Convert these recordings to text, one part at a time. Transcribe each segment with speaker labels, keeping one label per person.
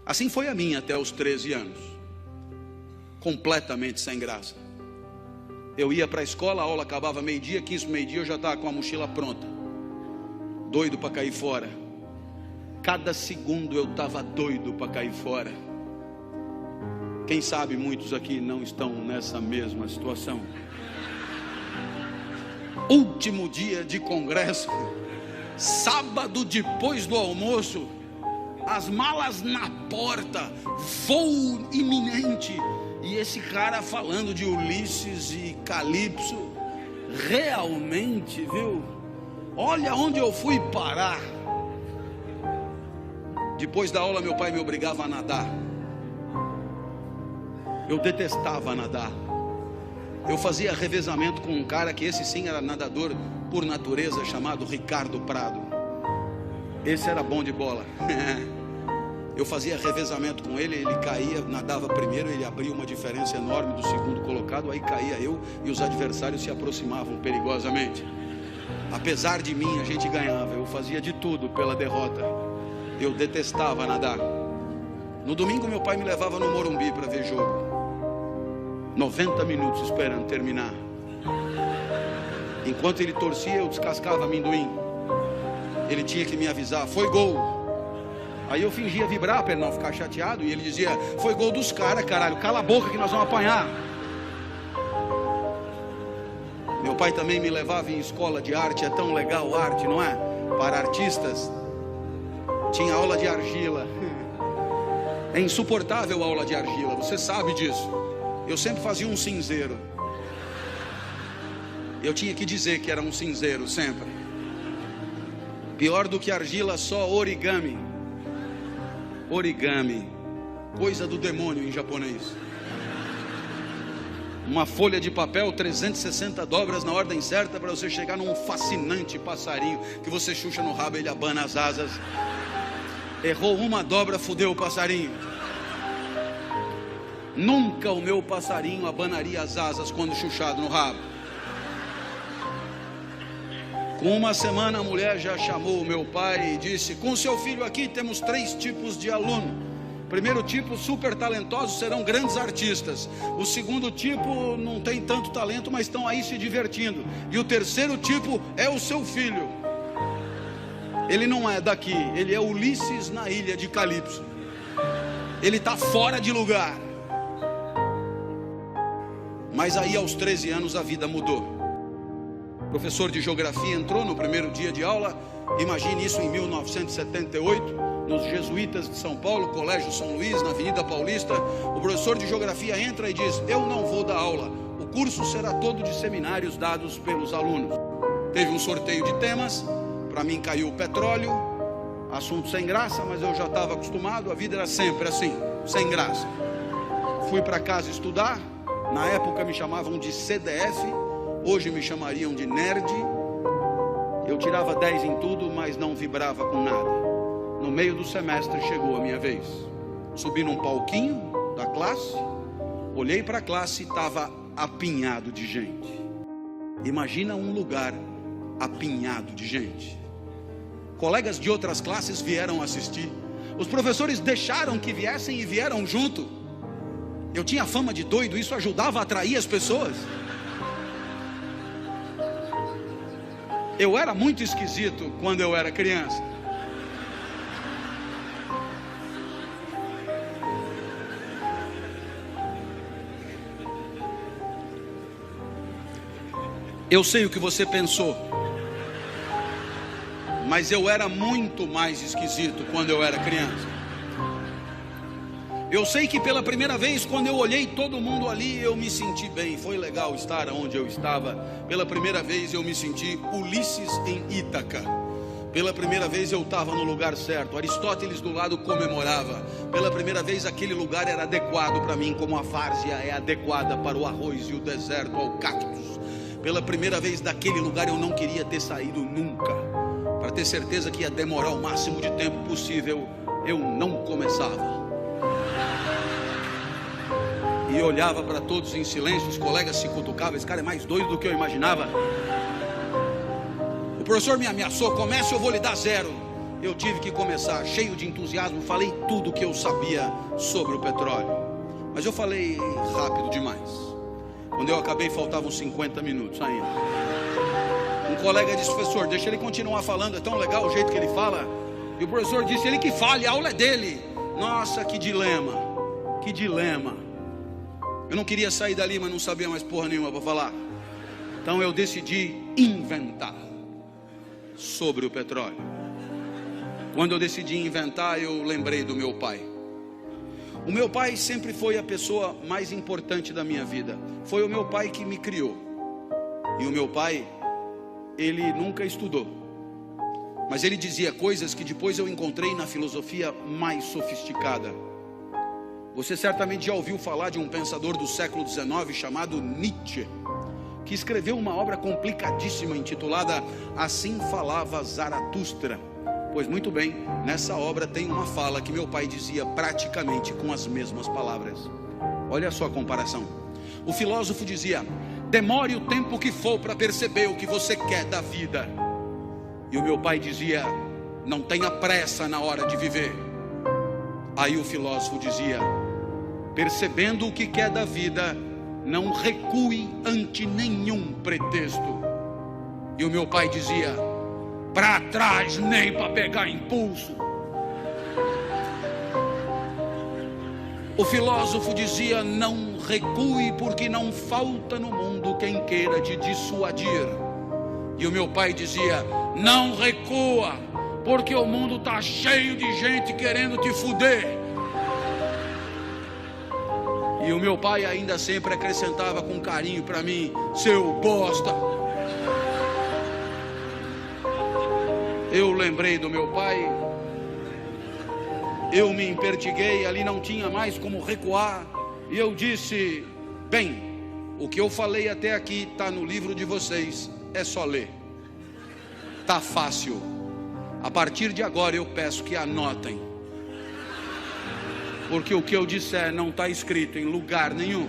Speaker 1: Assim foi a minha até os 13 anos, completamente sem graça. Eu ia para a escola, a aula acabava meio-dia, 15 para meio-dia, eu já estava com a mochila pronta, doido para cair fora. Cada segundo eu estava doido para cair fora. Quem sabe muitos aqui não estão nessa mesma situação. Último dia de congresso, sábado depois do almoço, as malas na porta, voo iminente, e esse cara falando de Ulisses e Calipso. Realmente, viu? Olha onde eu fui parar. Depois da aula meu pai me obrigava a nadar. Eu detestava nadar. Eu fazia revezamento com um cara que esse sim era nadador por natureza, chamado Ricardo Prado. Esse era bom de bola. Eu fazia revezamento com ele, ele caía, nadava primeiro, ele abria uma diferença enorme do segundo colocado, aí caía eu e os adversários se aproximavam perigosamente. Apesar de mim, a gente ganhava. Eu fazia de tudo pela derrota. Eu detestava nadar. No domingo meu pai me levava no Morumbi para ver jogo. 90 minutos esperando terminar. Enquanto ele torcia, eu descascava amendoim. Ele tinha que me avisar: foi gol. Aí eu fingia vibrar para ele não ficar chateado, e ele dizia: foi gol dos caras, caralho, cala a boca que nós vamos apanhar. Meu pai também me levava em escola de arte. É tão legal arte, não é? Para artistas. Tinha aula de argila. É insuportável a aula de argila, você sabe disso. Eu sempre fazia um cinzeiro. Eu tinha que dizer que era um cinzeiro sempre. Pior do que argila, só origami. Origami, coisa do demônio em japonês. Uma folha de papel, 360 dobras na ordem certa para você chegar num fascinante passarinho que você chucha no rabo e ele abana as asas. Errou uma dobra, fudeu o passarinho. Nunca o meu passarinho abanaria as asas quando chuchado no rabo. Com uma semana a mulher já chamou o meu pai e disse: com seu filho aqui temos 3 tipos de aluno. Primeiro tipo, super talentosos, serão grandes artistas. O segundo tipo, não tem tanto talento, mas estão aí se divertindo. E o terceiro tipo é o seu filho. Ele não é daqui, ele é Ulisses na ilha de Calipso. Ele está fora de lugar. Mas aí aos 13 anos a vida mudou. O professor de geografia entrou no primeiro dia de aula. Imagine isso em 1978, nos Jesuítas de São Paulo, Colégio São Luís, na Avenida Paulista. O professor de geografia entra e diz: eu não vou dar aula, o curso será todo de seminários dados pelos alunos. Teve um sorteio de temas. Para mim caiu o petróleo, assunto sem graça, mas eu já estava acostumado. A vida era sempre assim, sem graça. Fui para casa estudar. Na época me chamavam de CDF, hoje me chamariam de nerd. Eu tirava 10 em tudo, mas não vibrava com nada. No meio do semestre chegou a minha vez. Subi num palquinho da classe, olhei para a classe e estava apinhado de gente. Imagina um lugar apinhado de gente. Colegas de outras classes vieram assistir. Os professores deixaram que viessem e vieram junto. Eu tinha fama de doido, isso ajudava a atrair as pessoas. Eu era muito esquisito quando eu era criança. Eu sei o que você pensou, mas eu era muito mais esquisito quando eu era criança. Eu sei que pela primeira vez, quando eu olhei todo mundo ali, eu me senti bem. Foi legal estar onde eu estava. Pela primeira vez eu me senti Ulisses em Ítaca. Pela primeira vez eu estava no lugar certo. Aristóteles do lado comemorava. Pela primeira vez aquele lugar era adequado para mim, como a várzea é adequada para o arroz e o deserto ao cactus. Pela primeira vez daquele lugar eu não queria ter saído nunca. Para ter certeza que ia demorar o máximo de tempo possível, eu não começava. E olhava para todos em silêncio. Os colegas se cutucavam. Esse cara é mais doido do que eu imaginava. O professor me ameaçou: comece, eu vou lhe dar 0. eu tive que começar cheio de entusiasmo. Falei tudo o que eu sabia sobre o petróleo, mas eu falei rápido demais. Quando eu acabei, faltavam 50 minutos ainda. Um colega disse: professor, deixa ele continuar falando, é tão legal o jeito que ele fala. E o professor disse: ele que fale, a aula é dele. Nossa, que dilema, que dilema. Eu não queria sair dali, mas não sabia mais porra nenhuma para falar. Então eu decidi inventar sobre o petróleo. Quando eu decidi inventar, eu lembrei do meu pai. O meu pai sempre foi a pessoa mais importante da minha vida. Foi o meu pai que me criou. E o meu pai, ele nunca estudou, mas ele dizia coisas que depois eu encontrei na filosofia mais sofisticada. Você certamente já ouviu falar de um pensador do século XIX chamado Nietzsche, que escreveu uma obra complicadíssima intitulada Assim Falava Zaratustra. Pois muito bem, nessa obra tem uma fala que meu pai dizia praticamente com as mesmas palavras. Olha só a comparação. O filósofo dizia: demore o tempo que for para perceber o que você quer da vida. E o meu pai dizia: não tenha pressa na hora de viver. Aí o filósofo dizia: percebendo o que quer da vida, não recue ante nenhum pretexto. E o meu pai dizia: para trás nem para pegar impulso. O filósofo dizia: não recue, porque não falta no mundo quem queira te dissuadir. E o meu pai dizia: não recua, porque o mundo está cheio de gente querendo te fuder. E o meu pai ainda sempre acrescentava com carinho para mim: seu bosta. Eu lembrei do meu pai, eu me empertiguei, ali não tinha mais como recuar. E eu disse: bem, o que eu falei até aqui está no livro de vocês, é só ler. Tá fácil. A partir de agora eu peço que anotem, porque o que eu disser não está escrito em lugar nenhum.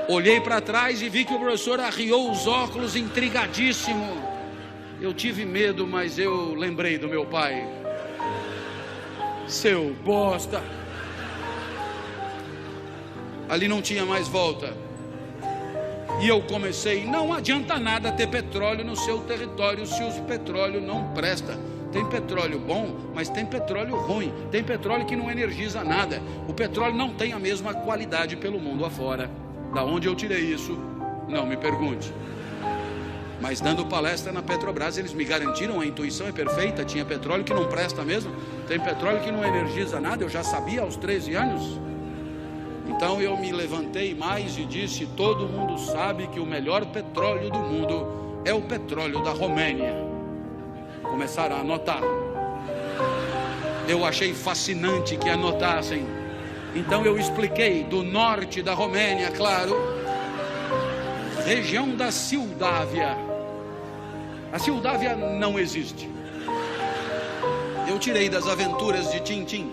Speaker 1: Olhei para trás e vi que o professor arriou os óculos intrigadíssimo. Eu tive medo, mas eu lembrei do meu pai. Seu bosta. Ali não tinha mais volta. E eu comecei: não adianta nada ter petróleo no seu território se o petróleo não presta. Tem petróleo bom, mas tem petróleo ruim. Tem petróleo que não energiza nada. O petróleo não tem a mesma qualidade pelo mundo afora. Da onde eu tirei isso, não me pergunte. Mas dando palestra na Petrobras, eles me garantiram: a intuição é perfeita. Tinha petróleo que não presta mesmo. Tem petróleo que não energiza nada. Eu já sabia aos 13 anos. Então eu me levantei mais e disse: todo mundo sabe que o melhor petróleo do mundo é o petróleo da Romênia. Começaram a anotar. Eu achei fascinante que anotassem. Então eu expliquei: do norte da Romênia, claro, região da Moldávia. A Moldávia não existe. Eu tirei das aventuras de Tintim.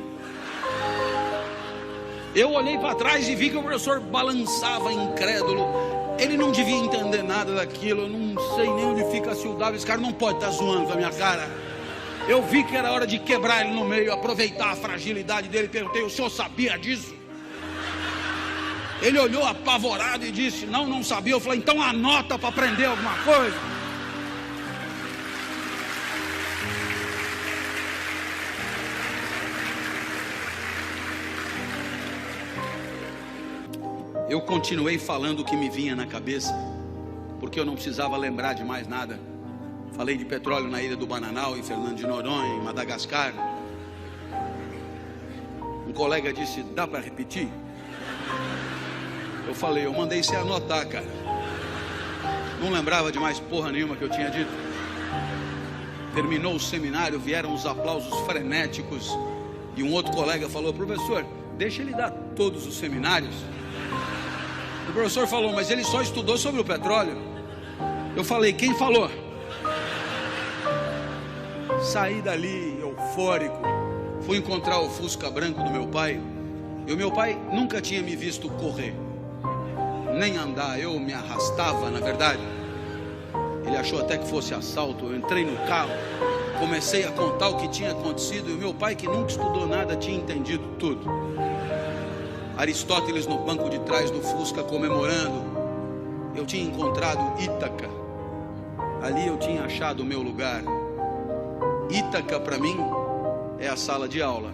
Speaker 1: Eu olhei para trás e vi que o professor balançava incrédulo. Ele não devia entender nada daquilo. Eu não sei nem onde fica a Moldávia. Esse cara não pode estar zoando com a minha cara. Eu vi que era hora de quebrar ele no meio, aproveitar a fragilidade dele. Perguntei: o senhor sabia disso? Ele olhou apavorado e disse: não, não sabia. Eu falei: então anota para aprender alguma coisa. Eu continuei falando o que me vinha na cabeça, porque eu não precisava lembrar de mais nada. Falei de petróleo na Ilha do Bananal, em Fernando de Noronha, em Madagascar. Um colega disse: dá para repetir? Eu falei: eu mandei você anotar, cara. Não lembrava de mais porra nenhuma que eu tinha dito. Terminou o seminário, vieram os aplausos frenéticos. E um outro colega falou: professor, deixa ele dar todos os seminários. O professor falou: mas ele só estudou sobre o petróleo. Eu falei: quem falou? Saí dali eufórico. Fui encontrar o Fusca branco do meu pai. E o meu pai nunca tinha me visto correr, nem andar. Eu me arrastava, na verdade. Ele achou até que fosse assalto. Eu entrei no carro, Comecei a contar o que tinha acontecido, e o meu pai, que nunca estudou nada, tinha entendido tudo. Aristóteles no banco de trás do Fusca comemorando. Eu tinha encontrado Ítaca. Ali eu tinha achado o meu lugar. Ítaca para mim é a sala de aula.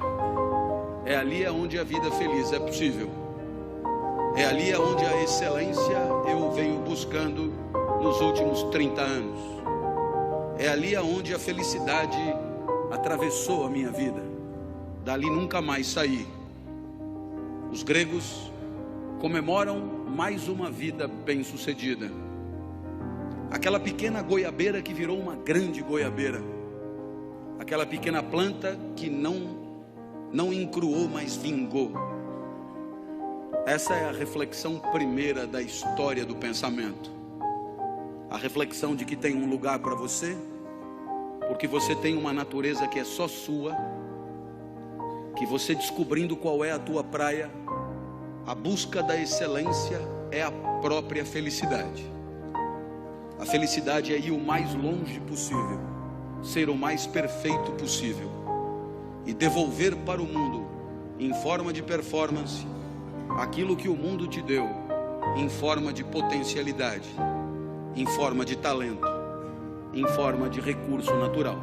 Speaker 1: É ali onde a vida feliz é possível. É ali onde a excelência eu venho buscando nos últimos 30 anos. É ali onde a felicidade atravessou a minha vida. Dali nunca mais saí. Os gregos comemoram mais uma vida bem-sucedida. Aquela pequena goiabeira que virou uma grande goiabeira. Aquela pequena planta que não encruou, mas vingou. Essa é a reflexão primeira da história do pensamento. A reflexão de que tem um lugar para você, porque você tem uma natureza que é só sua, que você descobrindo qual é a tua praia, a busca da excelência é a própria felicidade. A felicidade é ir o mais longe possível, ser o mais perfeito possível e devolver para o mundo, em forma de performance, aquilo que o mundo te deu, em forma de potencialidade, em forma de talento, em forma de recurso natural.